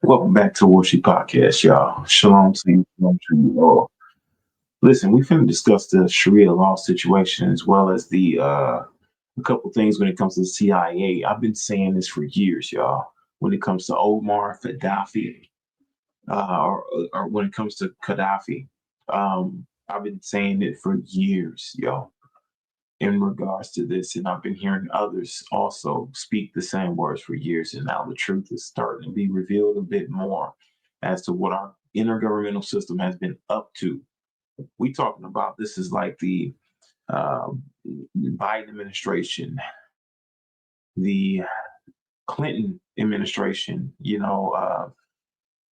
Welcome back to Warsheep Podcast, y'all. Shalom to you, shalom to you all. Listen, we finna discuss the Sharia law situation as well as the a couple things when it comes to the CIA. I've been saying this for years, y'all. When it comes to Omar Gaddafi, or when it comes to Gaddafi, I've been saying it for years, y'all, in regards to this, and I've been hearing others also speak the same words for years, and now the truth is starting to be revealed a bit more as to what our intergovernmental system has been up to. We talking about this is like the uh, Biden administration, the Clinton administration.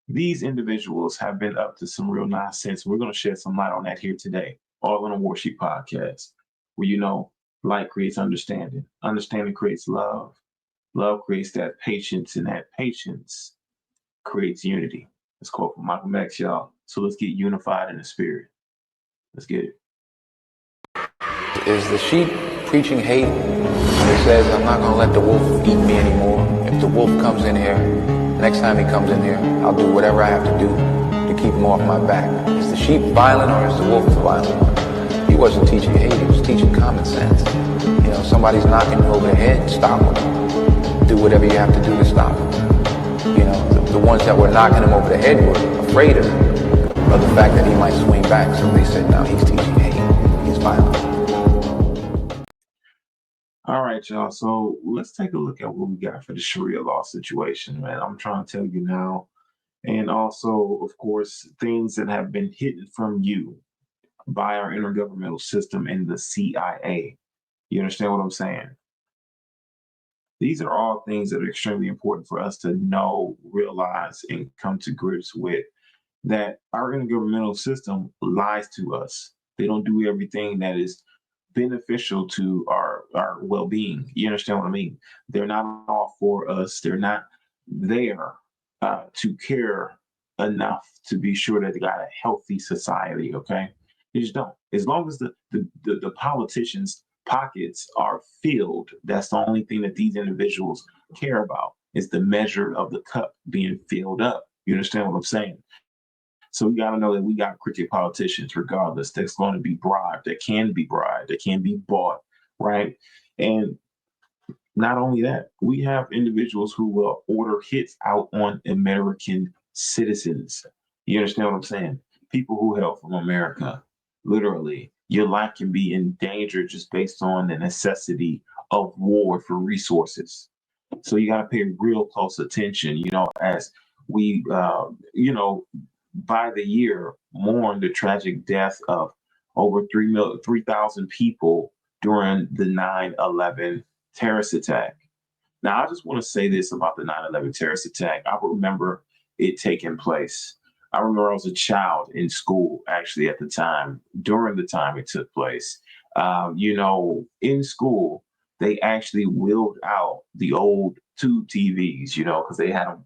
These individuals have been up to some real nonsense. We're going to shed some light on that here today, all on a Warsheep podcast, where light creates understanding, understanding creates love, love creates that patience, and that patience creates unity. Let's quote from Michael X, y'all. So let's get unified in the spirit. Let's get it. Is the sheep preaching hate when it says, I'm not going to let the wolf eat me anymore? If the wolf comes in here, next time he comes in here, I'll do whatever I have to do to keep him off my back. Is the sheep violent or is the wolf the violent one? He wasn't teaching hate, he was teaching common sense. Somebody's knocking you over the head, stop them. Do whatever you have to do to stop them. The ones that were knocking him over the head were afraid of the fact that he might swing back. So they said, no, he's teaching hate, he's violent. All right, y'all. So let's take a look at what we got for the Sharia law situation, man. I'm trying to tell you now. And also, of course, things that have been hidden from you by our intergovernmental system and the CIA. You understand what I'm saying? These are all things that are extremely important for us to know, realize, and come to grips with. That our intergovernmental system lies to us. They don't do everything that is beneficial to our well-being. You understand what I mean? They're not all for us. They're not there to care enough to be sure that they got a healthy society. Okay, they just don't. As long as the politicians' pockets are filled, that's the only thing that these individuals care about is the measure of the cup being filled up. You understand what I'm saying? So we got to know that we got crooked politicians, regardless, that's going to be bribed, that can be bought, right? And not only that, we have individuals who will order hits out on American citizens. You understand what I'm saying? People who hail from America, literally, your life can be in danger just based on the necessity of war for resources. So you got to pay real close attention, as we, by the year, mourn the tragic death of over 3,000 people during the 9/11 terrorist attack. Now, I just want to say this about the 9/11 terrorist attack. I remember it taking place. I remember I was a child in school, actually, at the time, during the time it took place. In school, they actually wheeled out the old tube TVs, because they had them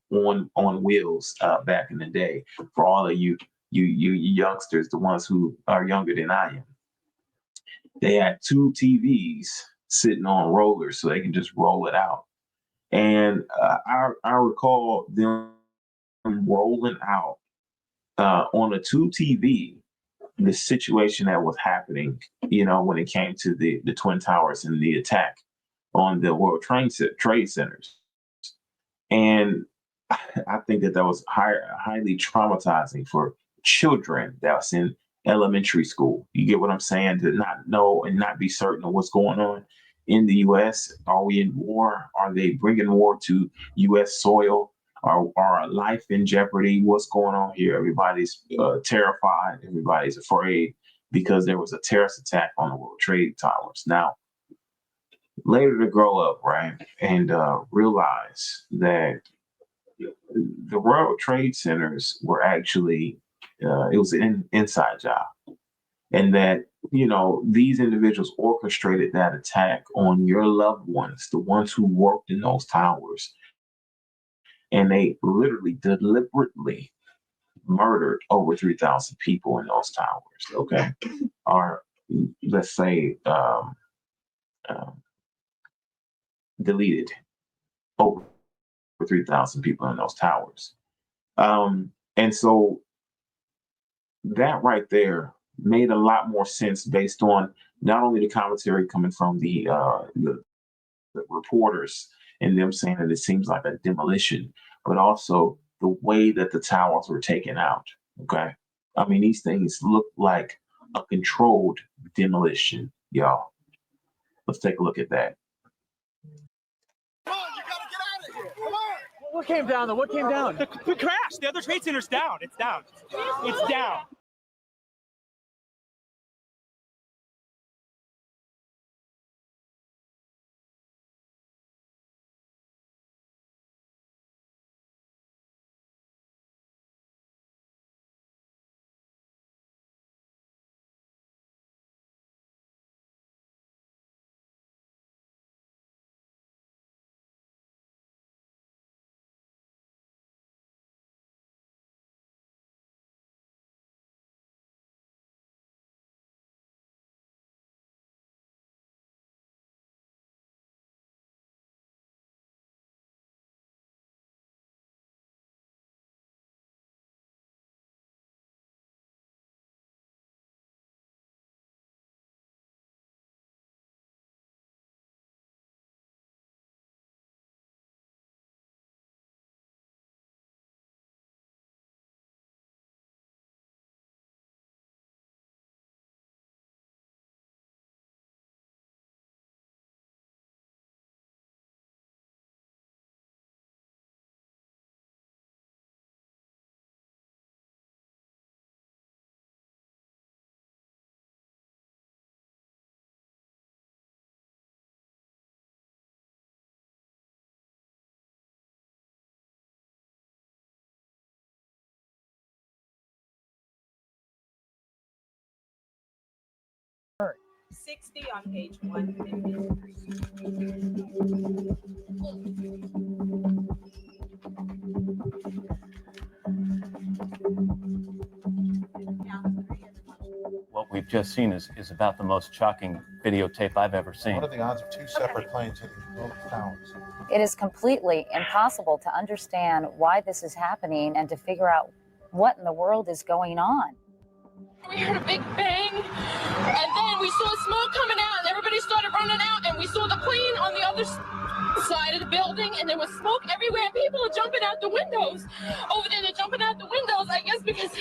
on wheels back in the day. For all of you youngsters, the ones who are younger than I am, they had tube TVs sitting on rollers so they can just roll it out. And I recall them rolling out on a tube TV the situation that was happening, when it came to the Twin Towers and the attack on the Trade Centers. And I think that was highly traumatizing for children that's in elementary school. You get what I'm saying? To not know and not be certain of what's going on in the U.S. Are we in war? Are they bringing war to U.S. soil? Are our life in jeopardy? What's going on here? Everybody's terrified. Everybody's afraid because there was a terrorist attack on the World Trade Towers. Now, later to grow up, right, and realize that the World Trade Centers were actually it was an inside job, and that these individuals orchestrated that attack on your loved ones, the ones who worked in those towers, and they literally deliberately murdered over 3,000 people in those towers. Okay, or let's say um, deleted over for 3,000 people in those towers. And so that right there made a lot more sense based on not only the commentary coming from the reporters and them saying that it seems like a demolition, but also the way that the towers were taken out. Okay. I mean, these things look like a controlled demolition, y'all. Let's take a look at that. Come on, you gotta get out of here. Come on. What came down though? What came down? The crash. The other trade center's down. It's down. It's down. All 60 on page 153. What we've just seen is about the most shocking videotape I've ever seen. What are the odds of two separate planes hitting both towers? It is completely impossible to understand why this is happening and to figure out what in the world is going on. We heard a big bang, and then we saw smoke coming out, and everybody started running out, and we saw the plane on the other side of the building, and there was smoke everywhere, and people are jumping out the windows. Over there, they're jumping out the windows, I guess because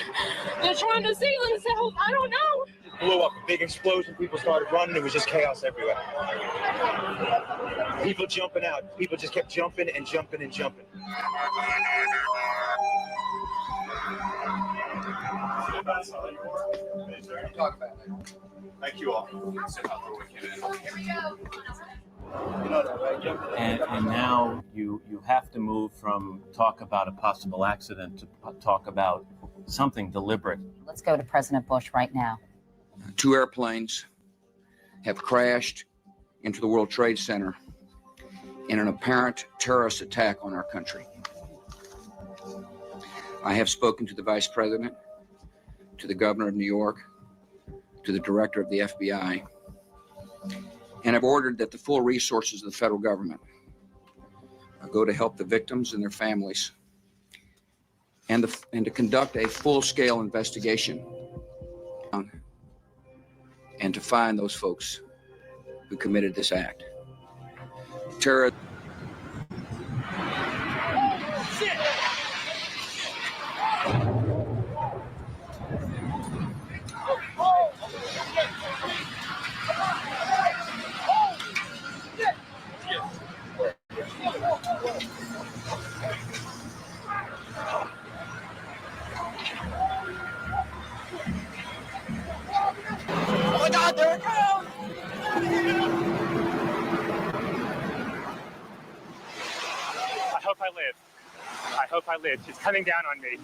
they're trying to seal themselves. I don't know. It blew up, a big explosion, people started running, it was just chaos everywhere. People jumping out, people just kept jumping and jumping and jumping. Talk about it. Thank you all. Here we go. And now you have to move from talk about a possible accident to talk about something deliberate. Let's go to President Bush right now. 2 airplanes have crashed into the World Trade Center in an apparent terrorist attack on our country. I have spoken to the Vice President, to the Governor of New York, to the Director of the FBI, and have ordered that the full resources of the federal government go to help the victims and their families, and to conduct a full-scale investigation and to find those folks who committed this act. Terror. Oh my God, there it goes! I hope I live. I hope I live. She's coming down on me.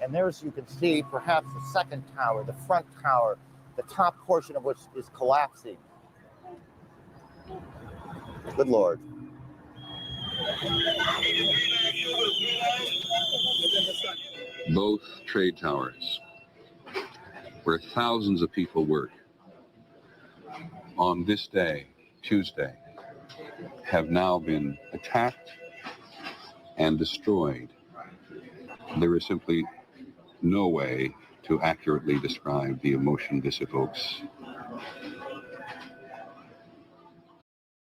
And there's, you can see perhaps the second tower, the front tower, the top portion of which is collapsing. Good Lord. Both trade towers, where thousands of people work, on this day, Tuesday, have now been attacked and destroyed. There is simply no way to accurately describe the emotion this evokes.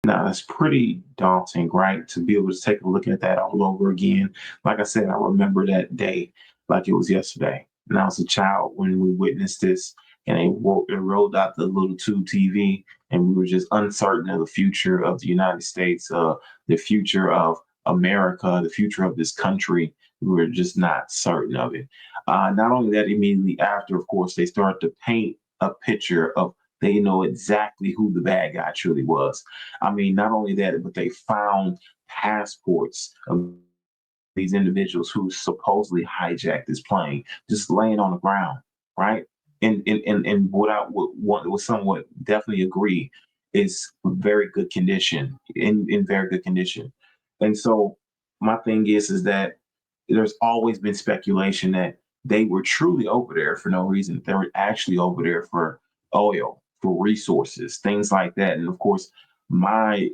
Now, that's pretty daunting, right? To be able to take a look at that all over again. Like I said, I remember that day like it was yesterday. And I was a child when we witnessed this, and it rolled out the little tube TV, and we were just uncertain of the future of the United States, the future of America, the future of this country. We were just not certain of it. Not only that, immediately after, of course, they started to paint a picture of they know exactly who the bad guy truly was. I mean, not only that, but they found passports of these individuals who supposedly hijacked this plane, just laying on the ground, right? And what I would somewhat definitely agree is very good condition, in very good condition. And so my thing is that there's always been speculation that they were truly over there for no reason. They were actually over there for oil, for resources, things like that. And of course, my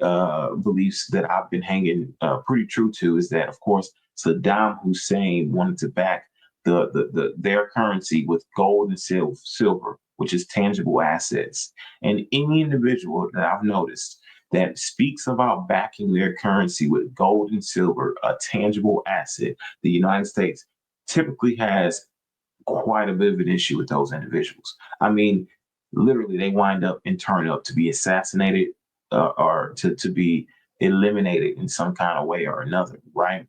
beliefs that I've been hanging pretty true to is that, of course, Saddam Hussein wanted to back their currency with gold and silver, which is tangible assets. And any individual that I've noticed that speaks about backing their currency with gold and silver, a tangible asset, the United States typically has quite a bit of an issue with those individuals. I mean, literally, they wind up and turn up to be assassinated or to be eliminated in some kind of way or another, right?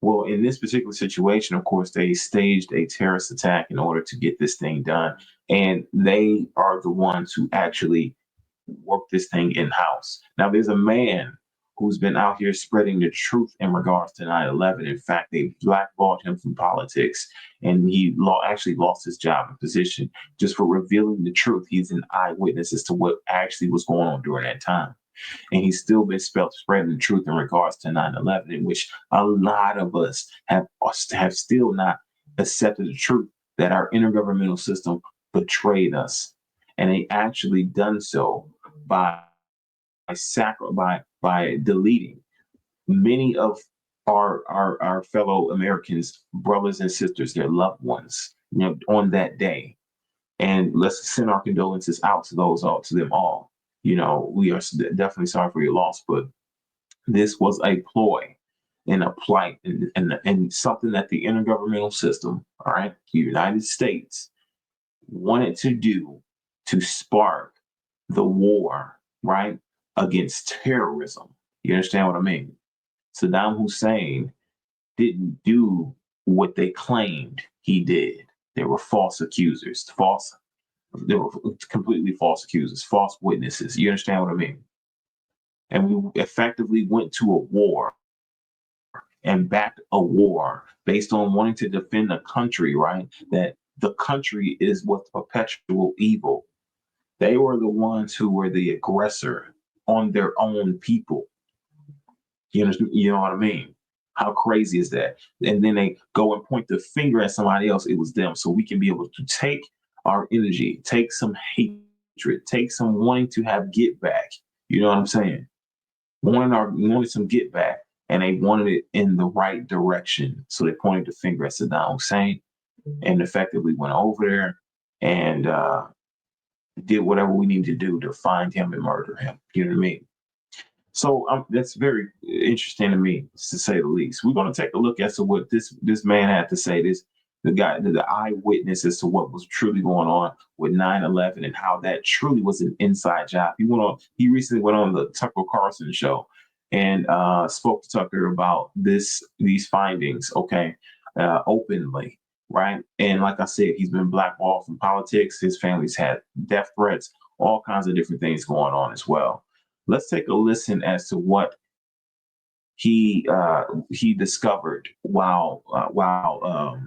Well, in this particular situation, of course, they staged a terrorist attack in order to get this thing done. And they are the ones who actually work this thing in house. Now, there's a man who's been out here spreading the truth in regards to 9/11. In fact, they blackballed him from politics, and he actually lost his job and position just for revealing the truth. He's an eyewitness as to what actually was going on during that time. And he's still been spreading the truth in regards to 9/11, in which a lot of us have still not accepted the truth that our intergovernmental system betrayed us. And they actually done so by by deleting many of our fellow Americans, brothers and sisters, their loved ones, on that day. And let's send our condolences out to to them all. We are definitely sorry for your loss, but this was a ploy and a plight and something that the intergovernmental system, all right, the United States, wanted to do to spark the war, right, against terrorism. You understand what I mean? Saddam Hussein didn't do what they claimed he did. There were false accusers, they were completely false accusers, false witnesses. You understand what I mean? And we effectively went to a war and backed a war based on wanting to defend a country, right? That the country is what's perpetual evil. They were the ones who were the aggressor on their own people. You know what I mean? How crazy is that? And then they go and point the finger at somebody else. It was them. So we can be able to take our energy, take some hatred, take some wanting to have get back. You know what I'm saying? Wanted some get back, and they wanted it in the right direction. So they pointed the finger at Saddam Hussein and effectively went over there and did whatever we need to do to find him and murder him. You know what I mean? So that's very interesting to me, to say the least. We're going to take a look as to what this man had to say. The eyewitness as to what was truly going on with 9/11 and how that truly was an inside job. He recently went on the Tucker Carlson show and spoke to Tucker about these findings, okay, openly, right? And like I said, he's been blackballed from politics. His family's had death threats, all kinds of different things going on as well. Let's take a listen as to what he discovered while what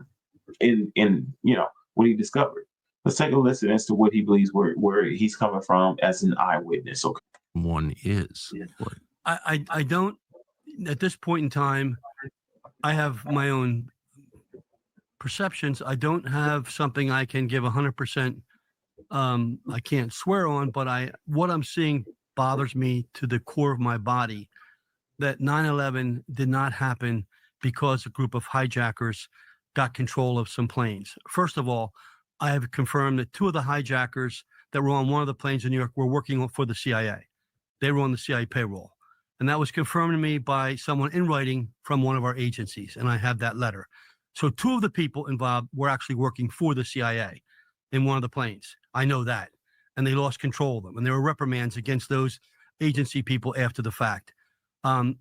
he discovered. Let's take a listen as to what he believes where he's coming from as an eyewitness. Okay. One is. I don't, at this point in time, I have my own perceptions. I don't have something I can give 100%. I can't swear on, but what I'm seeing bothers me to the core of my body, that 9/11 did not happen because a group of hijackers got control of some planes. First of all, I have confirmed that 2 of the hijackers that were on one of the planes in New York were working for the CIA. They were on the CIA payroll. And that was confirmed to me by someone in writing from one of our agencies. And I have that letter. So 2 of the people involved were actually working for the CIA in one of the planes. I know that. And they lost control of them. And there were reprimands against those agency people after the fact.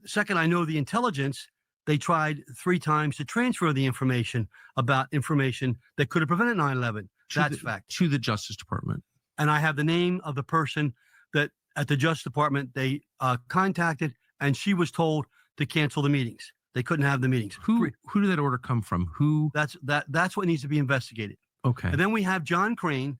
Second, I know the intelligence, they tried 3 times to transfer the information about information that could have prevented 9/11. That's fact. To the Justice Department. And I have the name of the person that at the Justice Department they contacted, and she was told to cancel the meetings. They couldn't have the meetings. Who did that order come from? Who? That's what needs to be investigated. Okay. And then we have John Crane,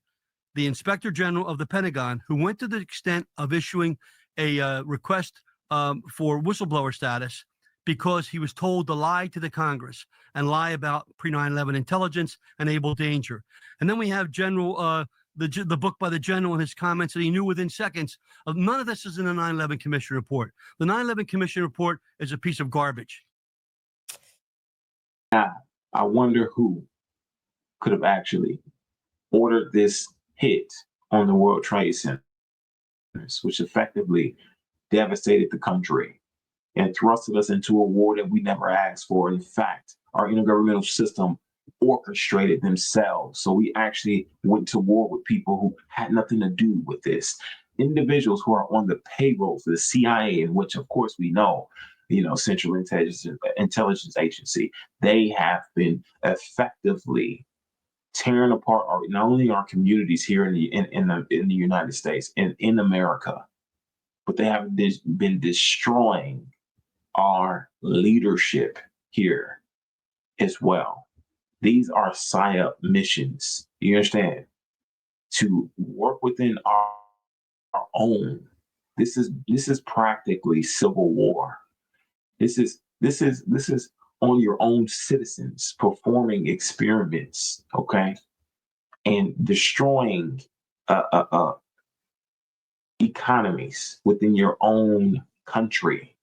the Inspector General of the Pentagon, who went to the extent of issuing a request for whistleblower status because he was told to lie to the Congress and lie about pre-9/11 intelligence and able danger. And then we have General the book by the general and his comments that he knew within seconds of none of this is in the 9/11 Commission report. The 9/11 Commission report is a piece of garbage. I wonder who could have actually ordered this hit on the World Trade Centers, which effectively devastated the country and thrusted us into a war that we never asked for. In fact, our intergovernmental system orchestrated themselves. So we actually went to war with people who had nothing to do with this. Individuals who are on the payrolls of the CIA, in which, of course, we know, Central Intelligence Agency, they have been effectively tearing apart not only our communities here in the United States and in America, but they have been destroying our leadership here as well. These are PSYOP missions. You understand? To work within our own. This is practically civil war. This is on your own citizens performing experiments, okay, and destroying economies within your own country.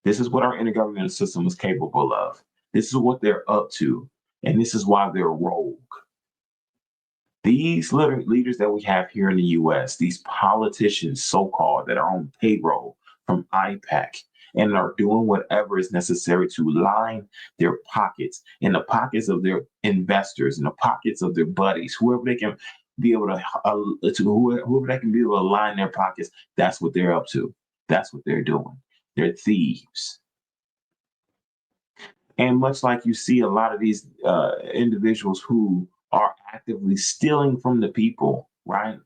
This is what our intergovernmental system is capable of. This is what they're up to, and this is why they're rogue. These leaders that we have here in the U.S., these politicians, so-called, that are on payroll from IPAC and are doing whatever is necessary to line their pockets, in the pockets of their investors, in the pockets of their buddies, whoever they can be able whoever they can be able to line their pockets. That's what they're up to. That's what they're doing. They're thieves. And much like you see a lot of these individuals who are actively stealing from the people, right?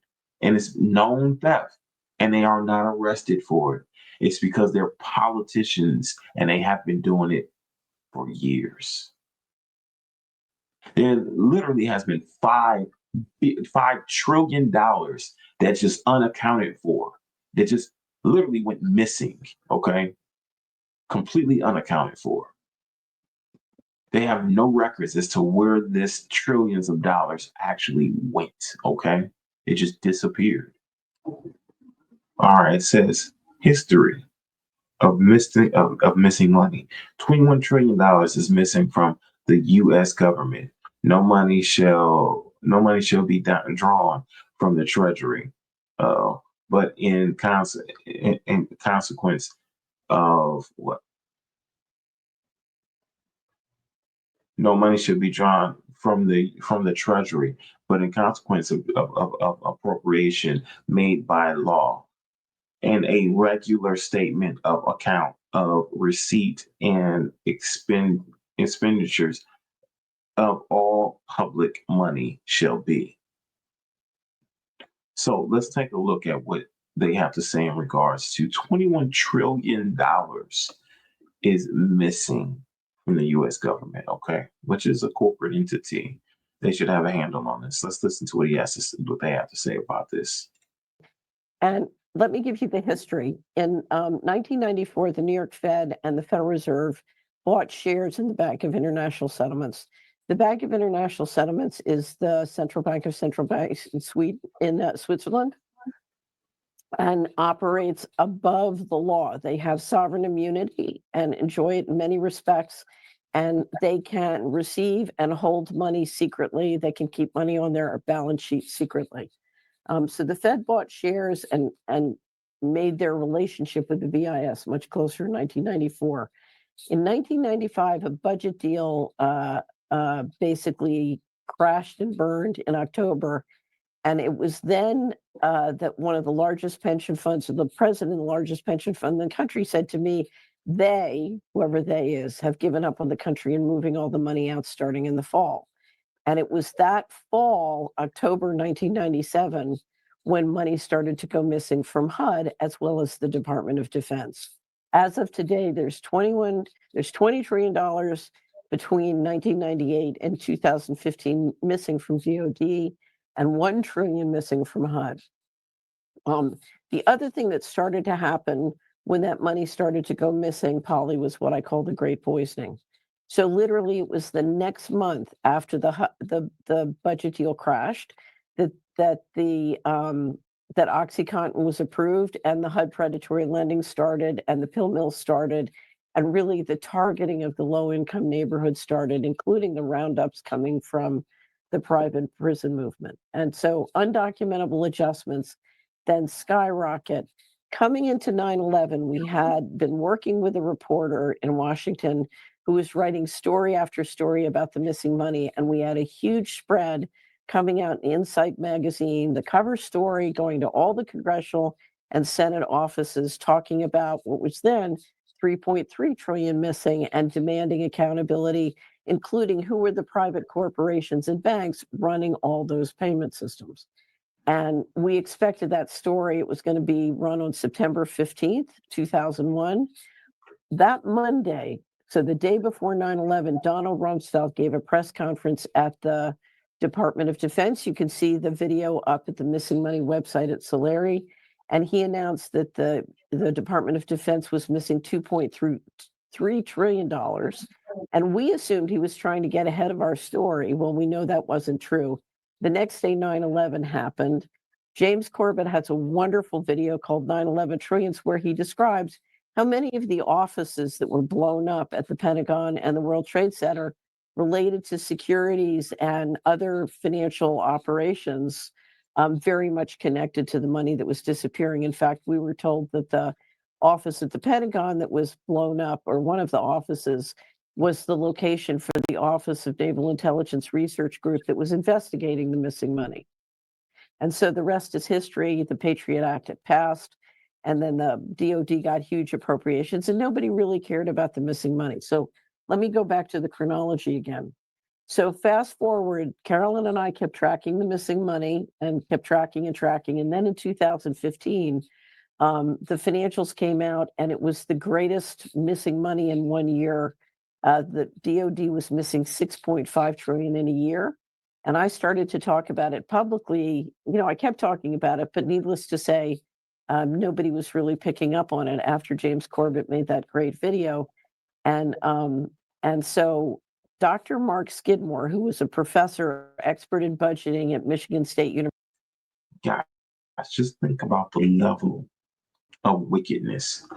And it's known theft, and they are not arrested for it. It's because they're politicians and they have been doing it for years. There literally has been $5 trillion that's just unaccounted for, that just literally went missing, okay? Completely unaccounted for. They have no records as to where this trillions of dollars actually went, okay? It just disappeared. All right, it says history of missing money. $21 trillion is missing from the U.S. government. No money shall be drawn from the Treasury. But in consequence of what? No money should be drawn from the Treasury, but in consequence of appropriation made by law, and a regular statement of account of receipt and expenditures of all public money shall be. So let's take a look at what they have to say in regards to $21 trillion is missing from the U.S. government, okay, which is a corporate entity. They should have a handle on this. Let's listen to what what they have to say about this. And let me give you the history. In 1994, the New York Fed and the Federal Reserve bought shares in the Bank of International Settlements. The Bank of International Settlements is the central bank of central banks in Switzerland, and operates above the law. They have sovereign immunity and enjoy it in many respects. and they can receive and hold money secretly. They can keep money on their balance sheet secretly. So the Fed bought shares and made their relationship with the BIS much closer in 1994. In 1995, a budget deal basically crashed and burned in October. And it was then that one of the largest pension funds, or the president of the largest pension fund in the country, said to me, they, whoever they is, have given up on the country and moving all the money out starting in the fall. And it was that fall, October 1997, when money started to go missing from HUD as well as the Department of Defense. As of today, there's $20 trillion between 1998 and 2015 missing from DOD, and $1 trillion missing from HUD. The other thing that started to happen when that money started to go missing, Polly, was what I call the Great Poisoning. So literally, it was the next month after the budget deal crashed that OxyContin was approved, and the HUD predatory lending started, and the pill mill started, and really the targeting of the low-income neighborhood started, including the roundups coming from the private prison movement. And so undocumentable adjustments then skyrocket. Coming into 9/11, we had been working with a reporter in Washington who was writing story after story about the missing money, and we had a huge spread coming out in Insight magazine, the cover story going to all the congressional and Senate offices talking about what was then 3.3 trillion missing and demanding accountability, including who were the private corporations and banks running all those payment systems. And we expected that story. It was going to be run on September 15th, 2001. That Monday, so the day before 9/11, Donald Rumsfeld gave a press conference at the Department of Defense. You can see the video up at the Missing Money website at Solari. And he announced that the Department of Defense was missing $2.3 trillion. And we assumed he was trying to get ahead of our story. Well, we know that wasn't true. The next day, 9/11 happened. James Corbett has a wonderful video called 9/11 Trillions, where he describes how many of the offices that were blown up at the Pentagon and the World Trade Center related to securities and other financial operations, very much connected to the money that was disappearing. In fact, we were told that the office at the Pentagon that was blown up, or one of the offices, was the location for the Office of Naval Intelligence Research Group that was investigating the missing money. And so the rest is history. The Patriot Act had passed, and then the DOD got huge appropriations, and nobody really cared about the missing money. So let me go back to the chronology again. So fast forward, Carolyn and I kept tracking the missing money and kept tracking and tracking. And then in 2015, the financials came out, and it was the greatest missing money in 1 year. The DOD was missing 6.5 trillion in a year. And I started to talk about it publicly. I kept talking about it, but needless to say, nobody was really picking up on it after James Corbett made that great video. And so Dr. Mark Skidmore, who was a professor, expert in budgeting at Michigan State University. Guys, just think about the level of wickedness,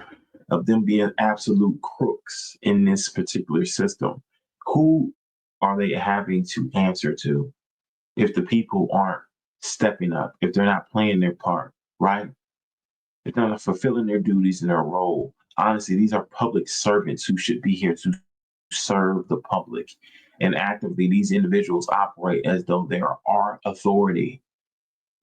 of them being absolute crooks in this particular system. Who are they having to answer to if the people aren't stepping up, if they're not playing their part, right? If they're not fulfilling their duties and their role? Honestly, these are public servants who should be here to serve the public. And actively, these individuals operate as though they are our authority.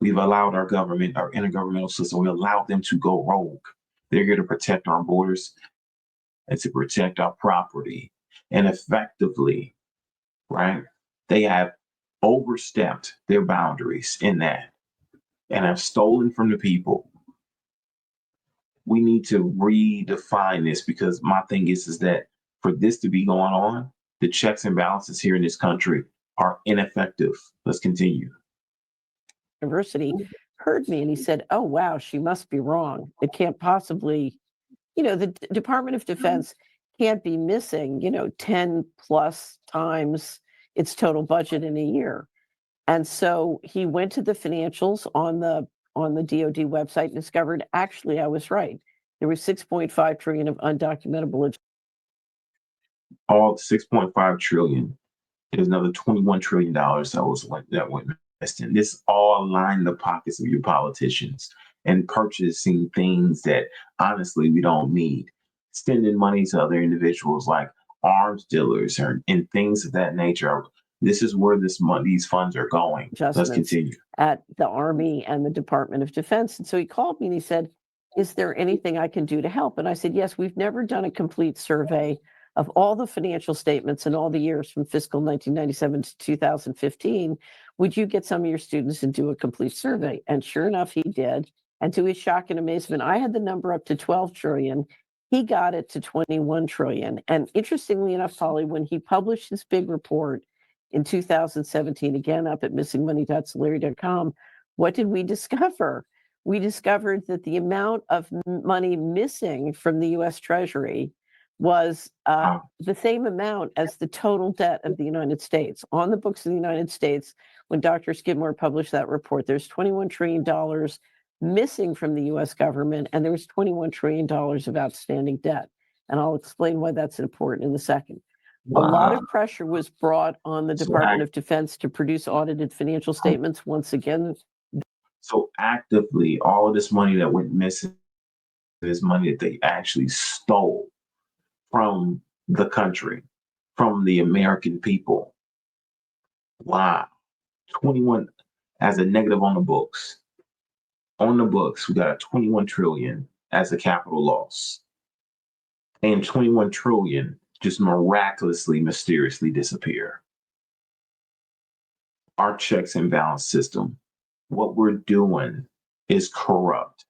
We've allowed our government, our intergovernmental system, we allowed them to go rogue. They're here to protect our borders and to protect our property. And effectively, right, they have overstepped their boundaries in that and have stolen from the people. We need to redefine this, because my thing is that for this to be going on, the checks and balances here in this country are ineffective. Let's continue. University heard me, and he said, "Oh, wow, she must be wrong. It can't possibly, the Department of Defense can't be missing, 10 plus times its total budget in a year." And so he went to the financials on the DOD website and discovered, actually, I was right. There was 6.5 trillion of undocumentable. All 6.5 trillion. There's another $21 trillion that went missed in. This all lined the pockets of your politicians and purchasing things that honestly we don't need. Spending money to other individuals like arms dealers and things of that nature. This is where these funds are going. Let's Adjustments continue. at the Army and the Department of Defense. And so he called me and he said, is there anything I can do to help? And I said, yes, we've never done a complete survey of all the financial statements in all the years from fiscal 1997 to 2015. Would you get some of your students and do a complete survey? And sure enough, he did. And to his shock and amazement, I had the number up to 12 trillion. He got it to 21 trillion. And interestingly enough, Polly, when he published his big report in 2017, again up at missingmoney.solari.com, what did we discover? We discovered that the amount of money missing from the US Treasury was the same amount as the total debt of the United States. On the books of the United States, when Dr. Skidmore published that report, there's $21 trillion missing from the US government, and there was $21 trillion of outstanding debt. And I'll explain why that's important in a second. A lot of pressure was brought on the Department of Defense to produce audited financial statements. Once again, so actively, all of this money that went missing is money that they actually stole from the country, from the American people. Wow. 21 as a negative on the books. On the books, we got a 21 trillion as a capital loss. And 21 trillion just miraculously, mysteriously disappear. Our checks and balance system, what we're doing is corrupt.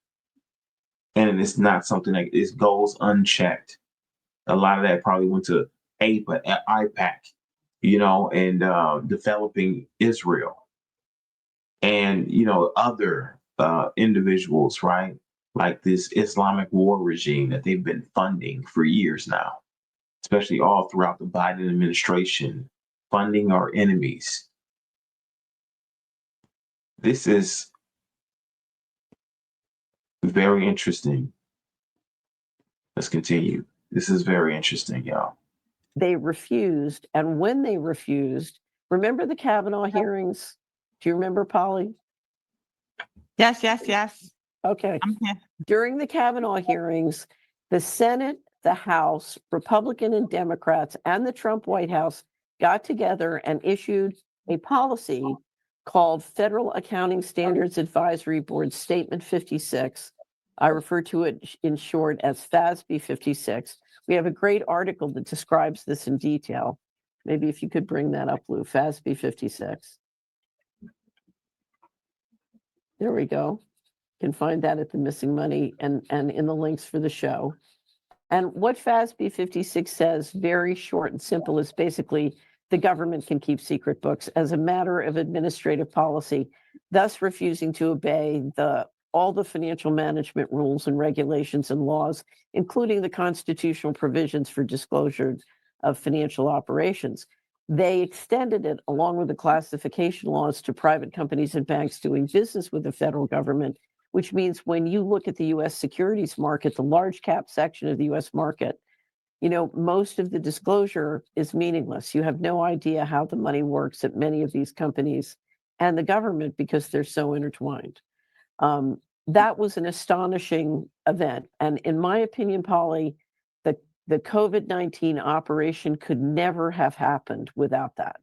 And it's not something that it goes unchecked. A lot of that probably went to IPAC, and developing Israel and, other individuals, right? Like this Islamic war regime that they've been funding for years now, especially all throughout the Biden administration, funding our enemies. This is very interesting. Let's continue. This is very interesting, y'all. They refused. And when they refused, remember the Kavanaugh hearings? Do you remember, Polly? Yes. Okay. During the Kavanaugh hearings, the Senate, the House, Republican and Democrats, and the Trump White House got together and issued a policy called Federal Accounting Standards Advisory Board Statement 56. I refer to it in short as FASB 56. We have a great article that describes this in detail. Maybe if you could bring that up, Lou, FASB 56. There we go. You can find that at the Missing Money and in the links for the show. And what FASB 56 says, very short and simple, is basically the government can keep secret books as a matter of administrative policy, thus refusing to obey all the financial management rules and regulations and laws, including the constitutional provisions for disclosure of financial operations. They extended it, along with the classification laws, to private companies and banks doing business with the federal government, which means when you look at the U.S. securities market, the large cap section of the U.S. market, most of the disclosure is meaningless. You have no idea how the money works at many of these companies and the government because they're so intertwined. That was an astonishing event. And in my opinion, Polly, the COVID-19 operation could never have happened without that,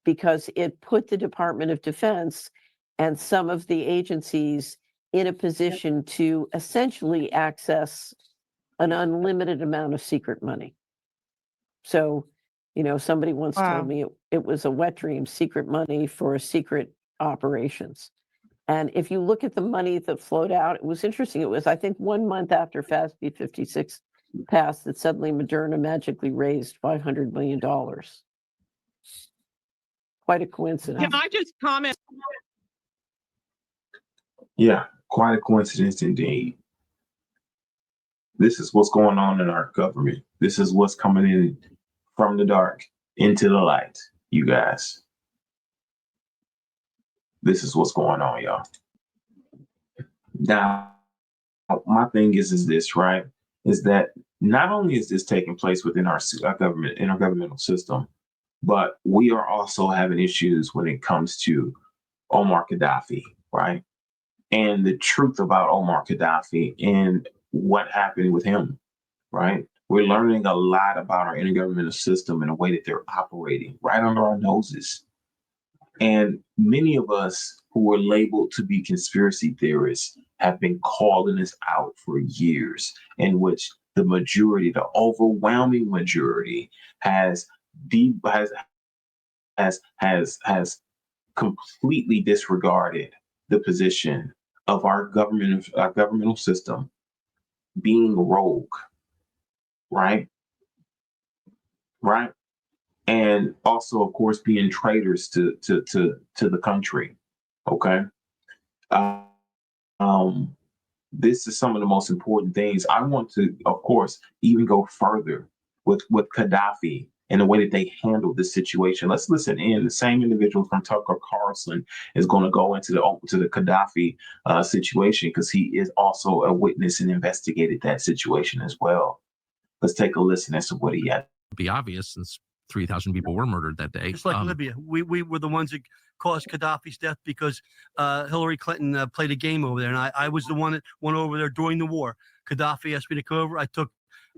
because it put the Department of Defense and some of the agencies in a position to essentially access an unlimited amount of secret money. So, somebody once told me it was a wet dream, secret money for secret operations. And if you look at the money that flowed out, it was interesting. It was, I think, 1 month after FASB 56 passed that suddenly Moderna magically raised $500 million. Quite a coincidence. Can I just comment? Yeah, quite a coincidence indeed. This is what's going on in our government. This is what's coming in from the dark into the light, you guys. This is what's going on, y'all. Now, my thing is this, right? Is that not only is this taking place within our government, intergovernmental system, but we are also having issues when it comes to Omar Gaddafi, right? And the truth about Omar Gaddafi and what happened with him, right? We're learning a lot about our intergovernmental system and the way that they're operating right under our noses. And many of us who were labeled to be conspiracy theorists have been calling this out for years, in which the majority, the overwhelming majority, has has completely disregarded the position of our governmental system being rogue, right? Right. And also, of course, being traitors to the country. Okay. Uh, um, this is some of the most important things. I want to, of course, even go further with Gaddafi and the way that they handled this situation. Let's listen in. The same individual from Tucker Carlson is going to go into the Gaddafi situation, because he is also a witness and investigated that situation as well. Let's take a listen as to what he had. Be obvious since 3,000 people were murdered that day. It's like Libya. We were the ones that caused Gaddafi's death because Hillary Clinton played a game over there, and I was the one that went over there during the war. Gaddafi asked me to come over. I took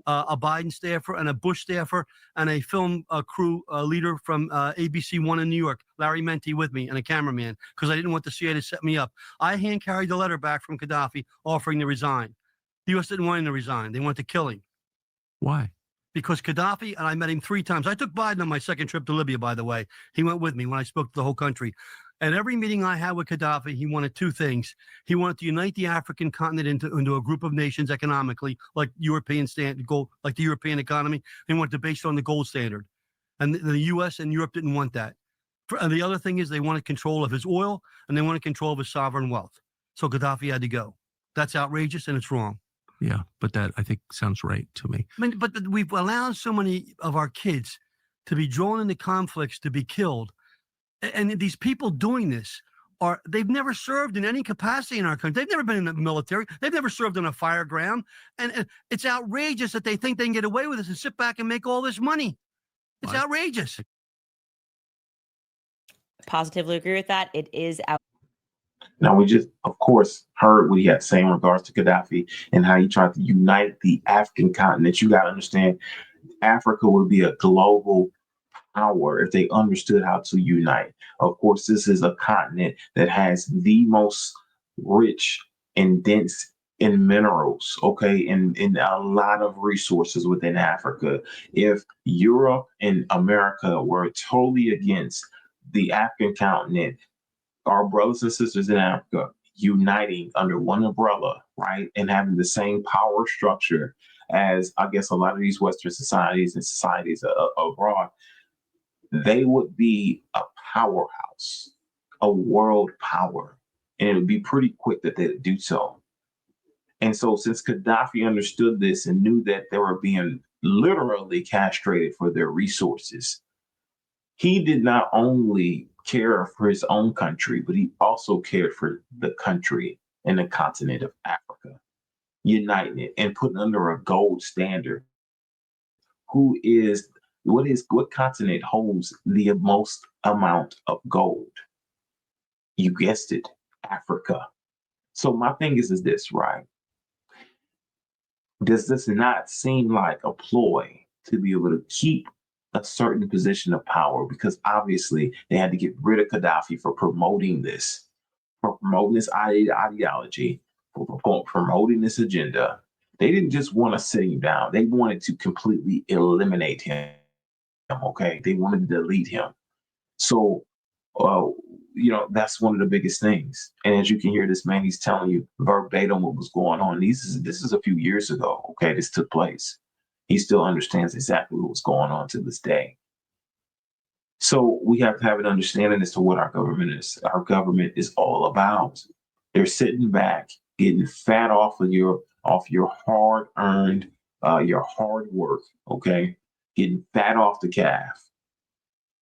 a Biden staffer and a Bush staffer and a film crew leader from ABC One in New York, Larry Menti, with me, and a cameraman, because I didn't want the CIA to set me up. I hand carried the letter back from Gaddafi offering to resign. The U.S. didn't want him to resign. They wanted to kill him. Why? Because Gaddafi, and I met him 3 times. I took Biden on my second trip to Libya, by the way. He went with me when I spoke to the whole country. At every meeting I had with Gaddafi, he wanted 2 things. He wanted to unite the African continent into a group of nations economically, like European gold, like the European economy. He wanted to base it on the gold standard. And the U.S. and Europe didn't want that. And the other thing is they wanted control of his oil, and they wanted control of his sovereign wealth. So Gaddafi had to go. That's outrageous, and it's wrong. Yeah, but that, I think, sounds right to me. I mean, but we've allowed so many of our kids to be drawn into conflicts, to be killed. And these people doing this they've never served in any capacity in our country. They've never been in the military. They've never served on a fire ground. And it's outrageous that they think they can get away with this and sit back and make all this money. It's outrageous. Positively agree with that. It is out. Now, we just, of course, heard what he had to say in regards to Gaddafi and how he tried to unite the African continent. You got to understand, Africa would be a global power if they understood how to unite. Of course, this is a continent that has the most rich and dense in minerals, okay, and a lot of resources within Africa. If Europe and America were totally against the African continent, our brothers and sisters in Africa uniting under one umbrella, right, and having the same power structure as, I guess, a lot of these Western societies and societies abroad, they would be a powerhouse, a world power, and it would be pretty quick that they'd do so. And so, since Gaddafi understood this and knew that they were being literally castrated for their resources, he did not only care for his own country, but he also cared for the country and the continent of Africa, uniting it and putting under a gold standard. What continent holds the most amount of gold? You guessed it, Africa. So my thing is this, right? Does this not seem like a ploy to be able to keep a certain position of power? Because obviously they had to get rid of Gaddafi for promoting this ideology, for promoting this agenda. They didn't just want to sit him down. They wanted to completely eliminate him. Okay, they wanted to delete him. So, that's one of the biggest things. And as you can hear, this man, he's telling you verbatim what was going on. This is a few years ago. Okay, this took place. He still understands exactly what was going on to this day. So we have to have an understanding as to what our government is. Our government is all about. They're sitting back, getting fat off your hard-earned, your hard work. Okay, getting fat off the calf.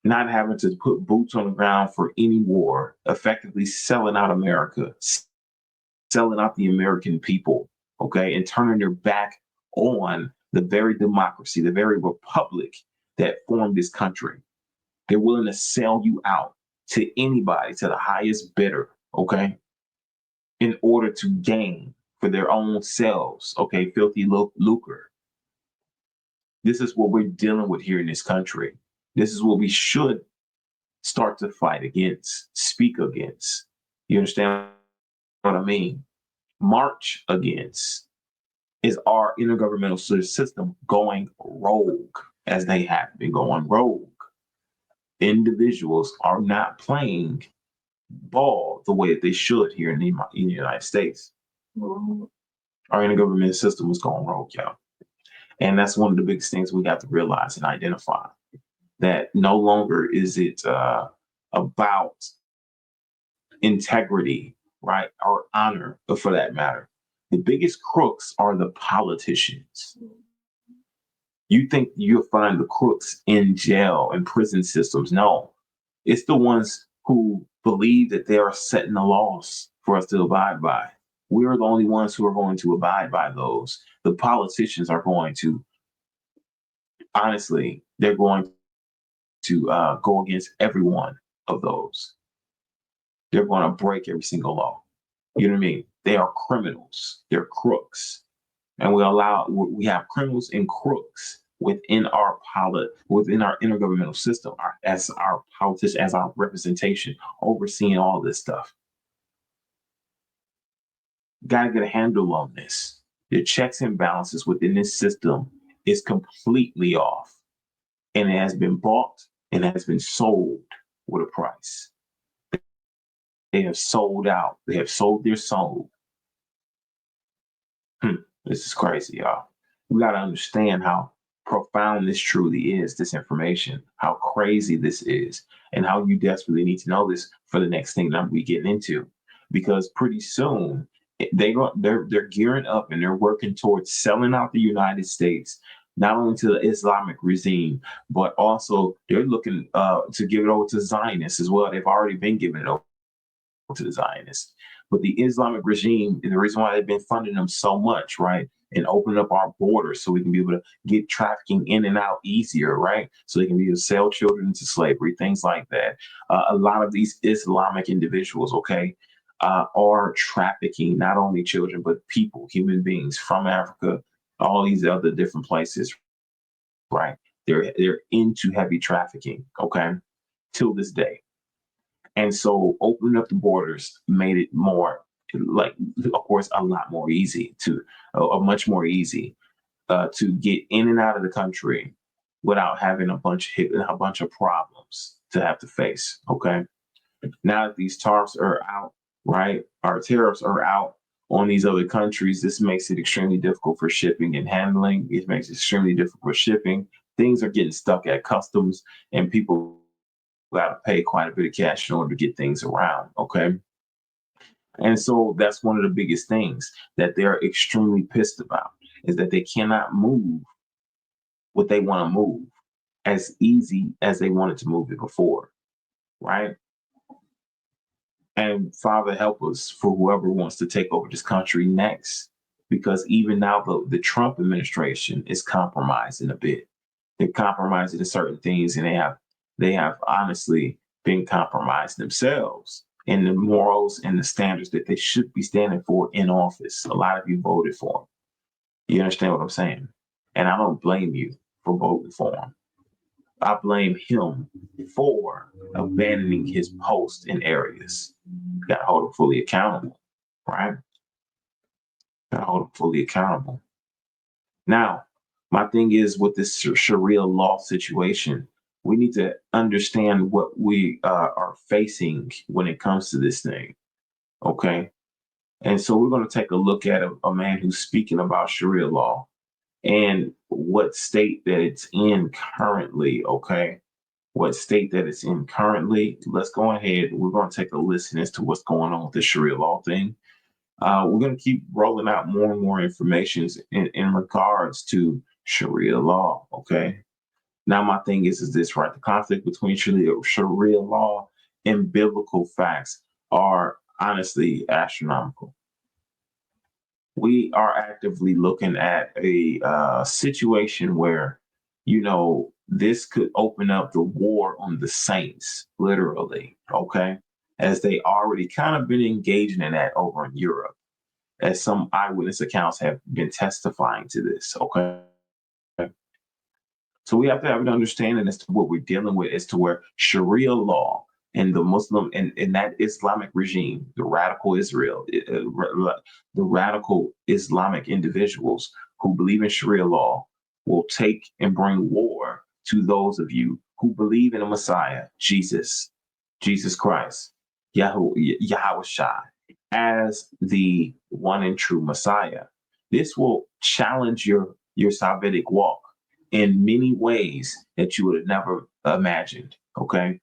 Not having to put boots on the ground for any war, effectively selling out America, selling out the American people, okay, and turning their back on the very democracy, the very republic that formed this country. They're willing to sell you out to anybody, to the highest bidder, okay, in order to gain for their own selves, okay, filthy lucre. This is what we're dealing with here in this country. This is what we should start to fight against, speak against. You understand what I mean? March against is our intergovernmental system going rogue, as they have been going rogue. Individuals are not playing ball the way that they should here in the United States. Our intergovernmental system is going rogue, y'all. And that's one of the biggest things we have to realize and identify, that no longer is it about integrity, right, or honor, but for that matter. The biggest crooks are the politicians. You think you'll find the crooks in jail and prison systems. No, it's the ones who believe that they are setting the laws for us to abide by. We're the only ones who are going to abide by those. The politicians are going to, honestly, they're going to go against every one of those. They're going to break every single law. You know what I mean? They are criminals. They're crooks. And we have criminals and crooks within our intergovernmental system, as our politics, as our representation, overseeing all this stuff. Got to get a handle on this. The checks and balances within this system is completely off, and it has been bought and has been sold with a price. They have sold out. They have sold their soul. This is crazy, y'all. We got to understand how profound this truly is, this information, how crazy this is, and how you desperately need to know this for the next thing that I'm getting into. Because pretty soon, they're gearing up and they're working towards selling out the United States, not only to the Islamic regime, but also they're looking to give it over to Zionists as well. They've already been giving it over to the Zionists. But the Islamic regime, and the reason why they've been funding them so much, right, and opening up our borders so we can be able to get trafficking in and out easier, right, so they can be able to sell children into slavery, things like that. A lot of these Islamic individuals, okay, are trafficking not only children, but people, human beings from Africa, all these other different places, right? They're into heavy trafficking, okay, till this day. And so opening up the borders made it more, like, of course, a lot more easy much more easy to get in and out of the country without having a bunch of problems to have to face. Okay. Now that these tariffs are out, right? Our tariffs are out on these other countries. This makes it extremely difficult for shipping and handling. It makes it extremely difficult for shipping. Things are getting stuck at customs, and people got to pay quite a bit of cash in order to get things around. Okay. And so that's one of the biggest things that they're extremely pissed about, is that they cannot move what they want to move as easy as they wanted to move it before. Right. And Father, help us for whoever wants to take over this country next, because even now the Trump administration is compromising a bit. They're compromising in certain things, and they have honestly been compromised themselves in the morals and the standards that they should be standing for in office. A lot of you voted for them. You understand what I'm saying? And I don't blame you for voting for him. I blame him for abandoning his post in areas. Got to hold him fully accountable, right? Got to hold him fully accountable. Now, my thing is, with this Sharia law situation, we need to understand what we are facing when it comes to this thing. Okay. And so we're going to take a look at a man who's speaking about Sharia law and what state that it's in currently. Okay. What state that it's in currently. Let's go ahead. We're going to take a listen as to what's going on with the Sharia law thing. We're going to keep rolling out more and more information in regards to Sharia law. Okay. Now, my thing is this, right? The conflict between Sharia law and biblical facts are honestly astronomical. we are actively looking at a situation where, this could open up the war on the saints, literally, okay? As they already kind of been engaging in that over in Europe, as some eyewitness accounts have been testifying to this, okay? So we have to have an understanding as to what we're dealing with, as to where Sharia law and the Muslim and that Islamic regime, the radical Israel, the radical Islamic individuals who believe in Sharia law will take and bring war to those of you who believe in a Messiah, Jesus Christ, Yahweh Shai, as the one and true Messiah. This will challenge your salvific walk in many ways that you would have never imagined. Okay,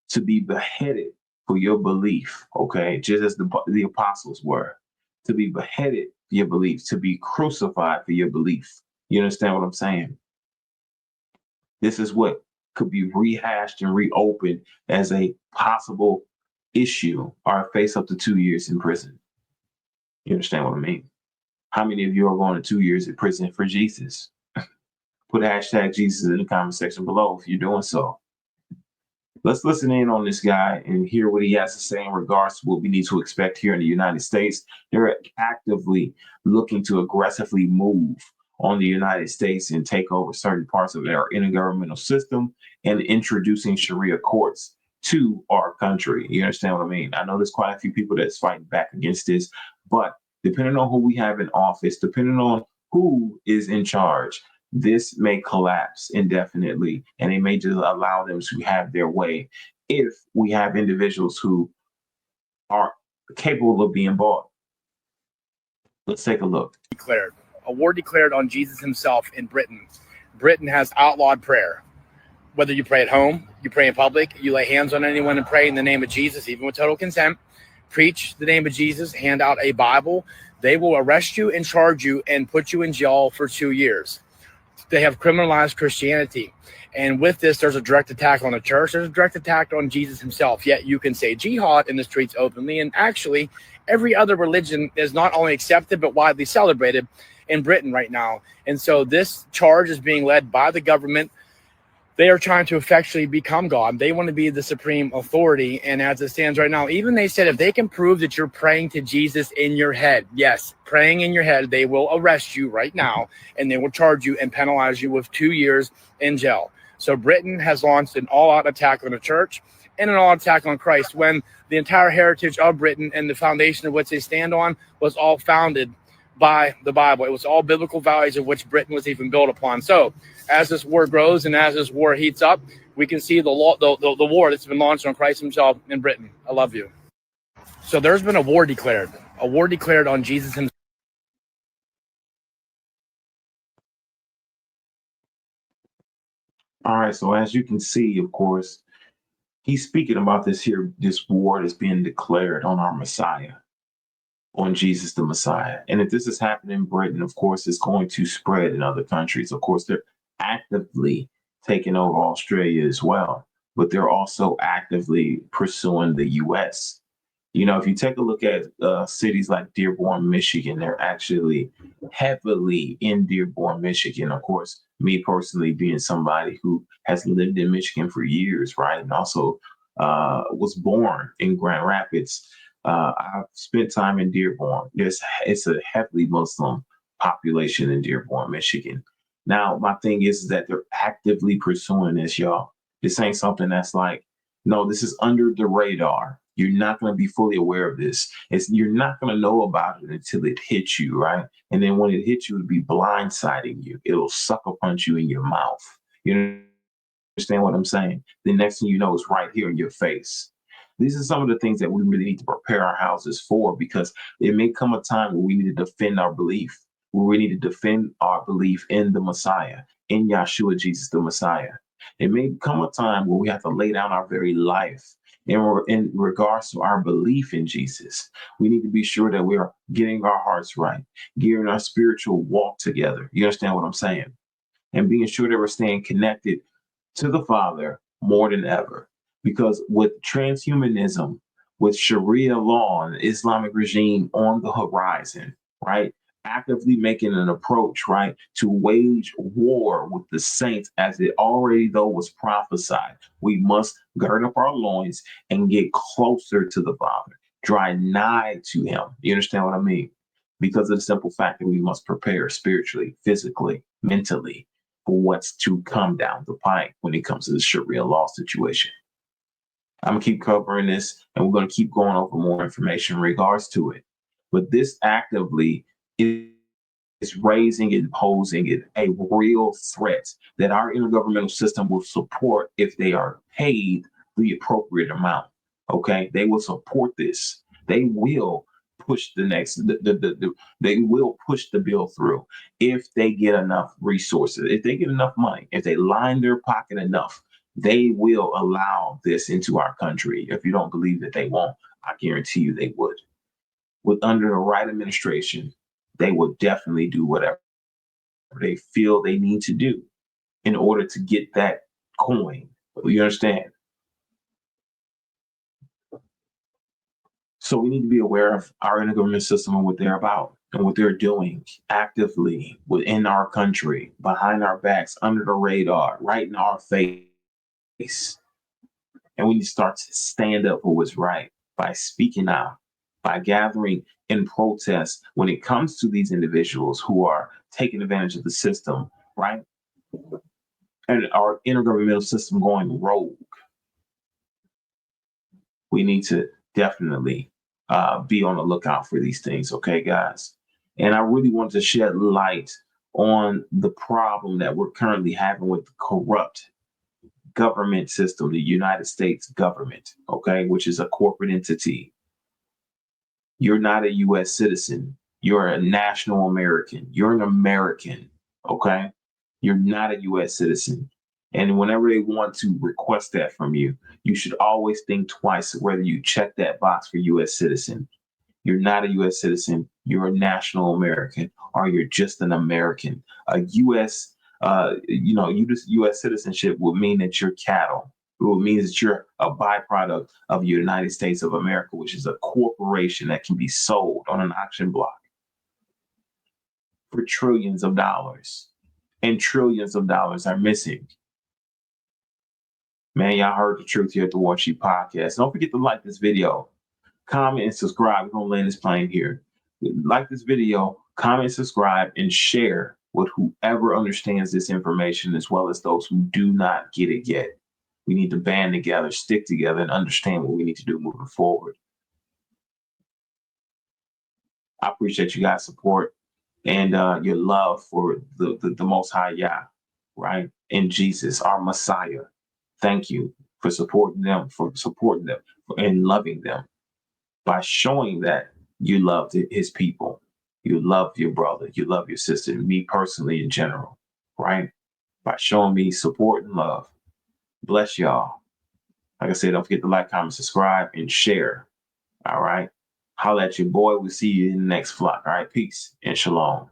to be beheaded for your belief. Okay, just as the apostles were, to be beheaded for your belief, to be crucified for your belief. You understand what I'm saying? This is what could be rehashed and reopened as a possible issue or face up to 2 years in prison. You understand what I mean? How many of you are going to 2 years in prison for Jesus? Put hashtag Jesus in the comment section below if you're doing so. Let's listen in on this guy and hear what he has to say in regards to what we need to expect here in the United States. They're actively looking to aggressively move on the United States and take over certain parts of our intergovernmental system and introducing Sharia courts to our country. You understand what I mean? I know there's quite a few people that's fighting back against this, but depending on who we have in office, depending on who is in charge, this may collapse indefinitely, and it may just allow them to have their way if we have individuals who are capable of being bought. Let's take a look. Declared a war declared on Jesus himself in Britain. Britain has outlawed prayer. Whether you pray at home, you pray in public, you lay hands on anyone and pray in the name of Jesus, even with total consent, preach the name of Jesus, hand out a Bible, they will arrest you and charge you and put you in jail for 2 years. They have criminalized Christianity. And with this, there's a direct attack on the church. There's a direct attack on Jesus himself. Yet you can say jihad in the streets openly. And actually, every other religion is not only accepted, but widely celebrated in Britain right now. And so this charge is being led by the government. They are trying to effectually become God. They want to be the supreme authority. And as it stands right now, even they said if they can prove that you're praying to Jesus in your head, yes, praying in your head, they will arrest you right now and they will charge you and penalize you with 2 years in jail. So Britain has launched an all-out attack on the church and an all-out attack on Christ when the entire heritage of Britain and the foundation of which they stand on was all founded by the Bible. It was all biblical values of which Britain was even built upon. So as this war grows and as this war heats up, we can see the war that's been launched on Christ himself in Britain. I love you. So there's been a war declared on Jesus himself. All right, so as you can see, of course, he's speaking about this war that's being declared on our Messiah, on Jesus the Messiah. And if this is happening in Britain, of course, it's going to spread in other countries. Of course, they're actively taking over Australia as well, but they're also actively pursuing the US. If you take a look at cities like Dearborn, Michigan, they're actually heavily in Dearborn, Michigan. Of course, me personally being somebody who has lived in Michigan for years, right? And also was born in Grand Rapids. I've spent time in Dearborn. It's a heavily Muslim population in Dearborn, Michigan. Now, my thing is that they're actively pursuing this, y'all. This ain't something that's like, no, this is under the radar. You're not going to be fully aware of this. You're not going to know about it until it hits you, right? And then when it hits you, it'll be blindsiding you. It'll sucker punch you in your mouth. You understand what I'm saying? The next thing you know, it's right here in your face. These are some of the things that we really need to prepare our houses for, because it may come a time where we need to defend our belief, where we need to defend our belief in the Messiah, in Yahshua, Jesus, the Messiah. It may come a time where we have to lay down our very life in regards to our belief in Jesus. We need to be sure that we are getting our hearts right, gearing our spiritual walk together. You understand what I'm saying? And being sure that we're staying connected to the Father more than ever. Because with transhumanism, with Sharia law and Islamic regime on the horizon, right? actively making an approach, right, to wage war with the saints as it already though was prophesied. We must gird up our loins and get closer to the Father, draw nigh to him. You understand what I mean? Because of the simple fact that we must prepare spiritually, physically, mentally for what's to come down the pike when it comes to the Sharia law situation. I'm gonna keep covering this, and we're gonna keep going over more information in regards to it. But this actively is raising and posing it a real threat that our intergovernmental system will support if they are paid the appropriate amount. Okay, they will support this. They will push they will push the bill through if they get enough resources, if they get enough money, if they line their pocket enough. They will allow this into our country. If you don't believe that they won't, I guarantee you they would. With under the right administration, they will definitely do whatever they feel they need to do in order to get that coin. You understand? So we need to be aware of our intergovernmental system and what they're about and what they're doing actively within our country, behind our backs, under the radar, right in our face. And we need to start to stand up for what's right by speaking out, by gathering in protest when it comes to these individuals who are taking advantage of the system, right? And our intergovernmental system going rogue. We need to definitely be on the lookout for these things, okay, guys? And I really want to shed light on the problem that we're currently having with the corrupt government system, the United States government, okay, which is a corporate entity. You're not a US citizen. You're a national American. You're an American, okay? You're not a US citizen. And whenever they want to request that from you, you should always think twice whether you check that box for US citizen. You're not a US citizen. You're a national American, or you're just an American. A US US citizenship would mean that you're cattle. It would mean that you're a byproduct of the United States of America, which is a corporation that can be sold on an auction block for trillions of dollars. And trillions of dollars are missing. Man, y'all heard the truth here at the Warsheep podcast. Don't forget to like this video, comment, and subscribe. We're going to land this plane here. Like this video, comment, subscribe, and share with whoever understands this information, as well as those who do not get it yet. We need to band together, stick together, and understand what we need to do moving forward. I appreciate you guys' support and your love for the Most High Yah, right? In Jesus, our Messiah. Thank you for supporting them, and loving them by showing that you love his people. You love your brother. You love your sister, me personally in general, right? By showing me support and love. Bless y'all. Like I said, don't forget to like, comment, subscribe, and share. All right. Holla at your boy. We'll see you in the next vlog. All right. Peace and shalom.